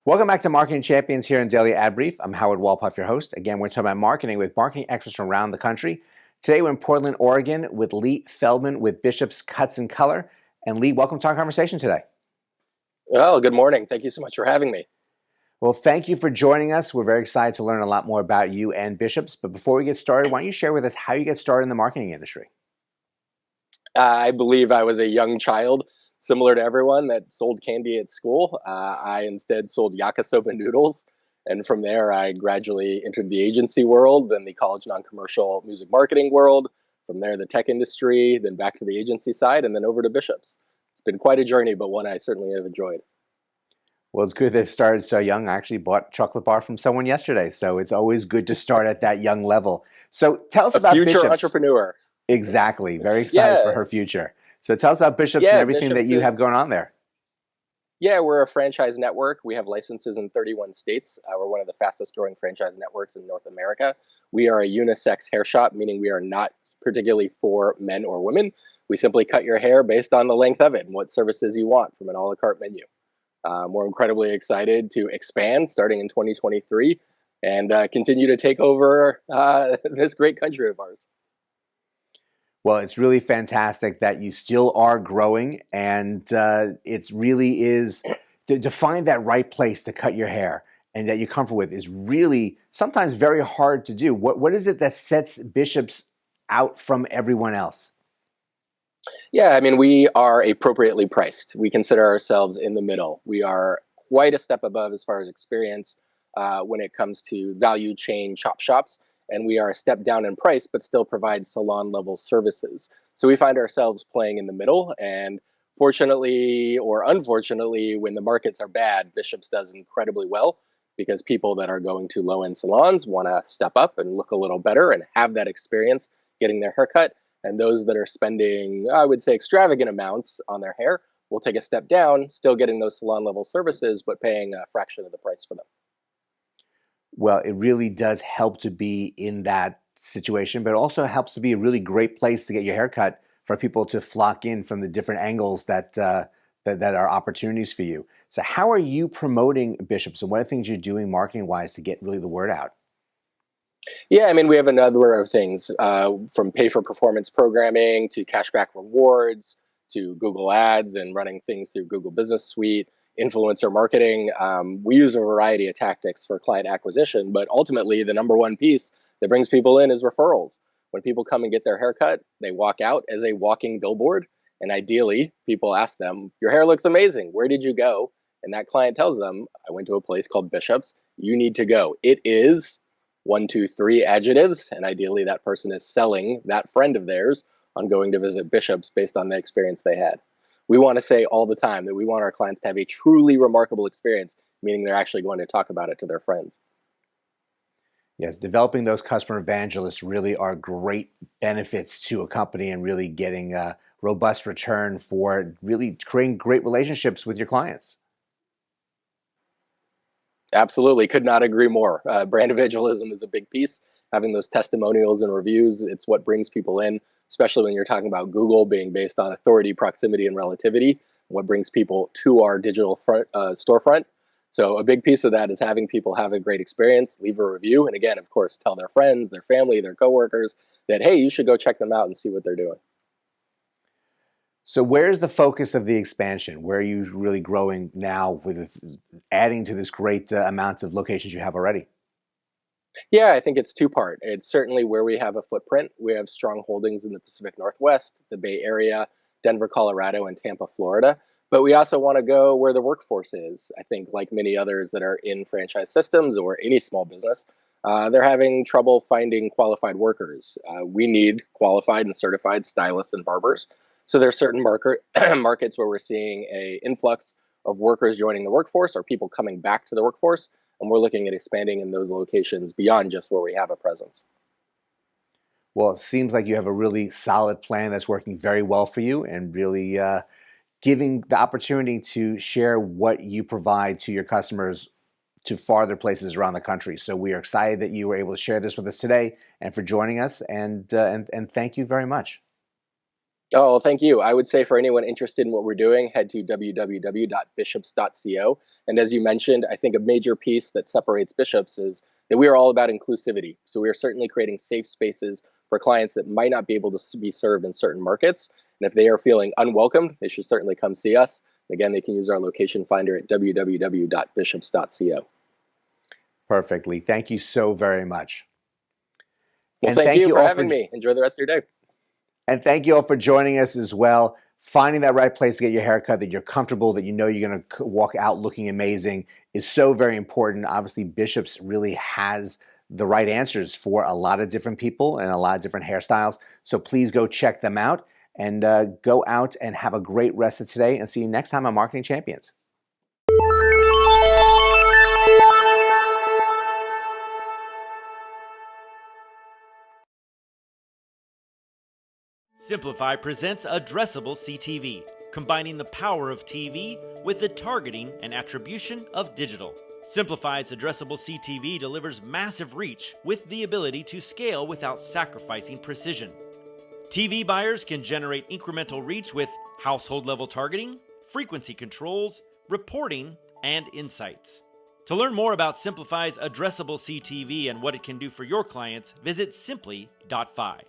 Welcome back to Marketing Champions here in Daily Ad Brief. I'm Howard Walpuff, your host. Again, we're talking about marketing with marketing experts from around the country. Today, we're in Portland, Oregon with Leigh Feldman with Bishop's Cuts and Color. And Leigh, welcome to our conversation today. Well, good morning. Thank you so much for having me. Well, thank you for joining us. We're very excited to learn a lot more about you and Bishop's. But before we get started, why don't you share with us how you get started in the marketing industry? I believe I was a young child, similar to everyone that sold candy at school. I instead sold yakisoba noodles. And from there, I gradually entered the agency world, then the college non-commercial music marketing world. From there, the tech industry, then back to the agency side, and then over to Bishop's. It's been quite a journey, but one I certainly have enjoyed. Well, it's good that it started so young. I actually bought a chocolate bar from someone yesterday, so it's always good to start at that young level. So tell us A about future Bishop's. entrepreneur. Exactly. Very excited for Yeah, her future. So tell us about Bishop's and yeah, everything that Bishop's you have going is on there. Yeah, we're a franchise network. We have licenses in 31 states. We're one of the fastest growing franchise networks in North America. We are a unisex hair shop, meaning we are not particularly for men or women. We simply cut your hair based on the length of it and what services you want from an a la carte menu. We're incredibly excited to expand starting in 2023 and continue to take over this great country of ours. Well, it's really fantastic that you still are growing, and it really is to find that right place to cut your hair and that you're comfortable with is really sometimes very hard to do. What is it that sets Bishop's out from everyone else? Yeah, I mean, we are appropriately priced. We consider ourselves in the middle. We are quite a step above as far as experience when it comes to value chain chop shops, and we are a step down in price, but still provide salon level services. So we find ourselves playing in the middle, and fortunately or unfortunately, when the markets are bad, Bishop's does incredibly well because people that are going to low end salons want to step up and look a little better and have that experience getting their haircut, and those that are spending, I would say, extravagant amounts on their hair will take a step down, still getting those salon level services, but paying a fraction of the price for them. Well, it really does help to be in that situation, but it also helps to be a really great place to get your hair cut for people to flock in from the different angles that are opportunities for you. So how are you promoting Bishop's, and what are the things you're doing marketing wise to get really the word out? Yeah, I mean, we have a number of things from pay for performance programming to cashback rewards to Google Ads and running things through Google Business Suite, influencer marketing. We use a variety of tactics for client acquisition, but ultimately, the number one piece that brings people in is referrals. When people come and get their haircut, they walk out as a walking billboard. And ideally, people ask them, "Your hair looks amazing. Where did you go?" And that client tells them, "I went to a place called Bishop's. You need to go. It is one, two, three adjectives, and ideally that person is selling that friend of theirs on going to visit Bishop's based on the experience they had." We want to say all the time that we want our clients to have a truly remarkable experience, meaning they're actually going to talk about it to their friends. Yes, developing those customer evangelists really are great benefits to a company and really getting a robust return for really creating great relationships with your clients. Absolutely, could not agree more. Brand evangelism is a big piece. Having those testimonials and reviews, it's what brings people in, especially when you're talking about Google being based on authority, proximity, and relativity, what brings people to our digital storefront. So a big piece of that is having people have a great experience, leave a review, and again, of course, tell their friends, their family, their coworkers that, hey, you should go check them out and see what they're doing. So where's the focus of the expansion? Where are you really growing now with adding to this great amount of locations you have already? Yeah, I think it's two-part. It's certainly where we have a footprint. We have strong holdings in the Pacific Northwest, the Bay Area, Denver, Colorado, and Tampa, Florida. But we also want to go where the workforce is. I think, like many others that are in franchise systems or any small business, they're having trouble finding qualified workers. We need qualified and certified stylists and barbers. So there are certain markets where we're seeing a influx of workers joining the workforce or people coming back to the workforce, and we're looking at expanding in those locations beyond just where we have a presence. Well, it seems like you have a really solid plan that's working very well for you and really giving the opportunity to share what you provide to your customers to farther places around the country. So we are excited that you were able to share this with us today and for joining us, and thank you very much. Oh, thank you. I would say for anyone interested in what we're doing, head to www.bishops.co. And as you mentioned, I think a major piece that separates Bishops is that we are all about inclusivity. So we are certainly creating safe spaces for clients that might not be able to be served in certain markets. And if they are feeling unwelcomed, they should certainly come see us. Again, they can use our location finder at www.bishops.co. Perfectly. Thank you so very much. Well, And thank thank you you for all for having me. Enjoy the rest of your day. And thank you all for joining us as well. Finding that right place to get your haircut that you're comfortable, that you know you're going to walk out looking amazing is so very important. Obviously, Bishops really has the right answers for a lot of different people and a lot of different hairstyles. So please go check them out and go out and have a great rest of today, and see you next time on Marketing Champions. Simplify presents Addressable CTV, combining the power of TV with the targeting and attribution of digital. Simplify's Addressable CTV delivers massive reach with the ability to scale without sacrificing precision. TV buyers can generate incremental reach with household-level targeting, frequency controls, reporting, and insights. To learn more about Simplify's Addressable CTV and what it can do for your clients, visit simply.fi.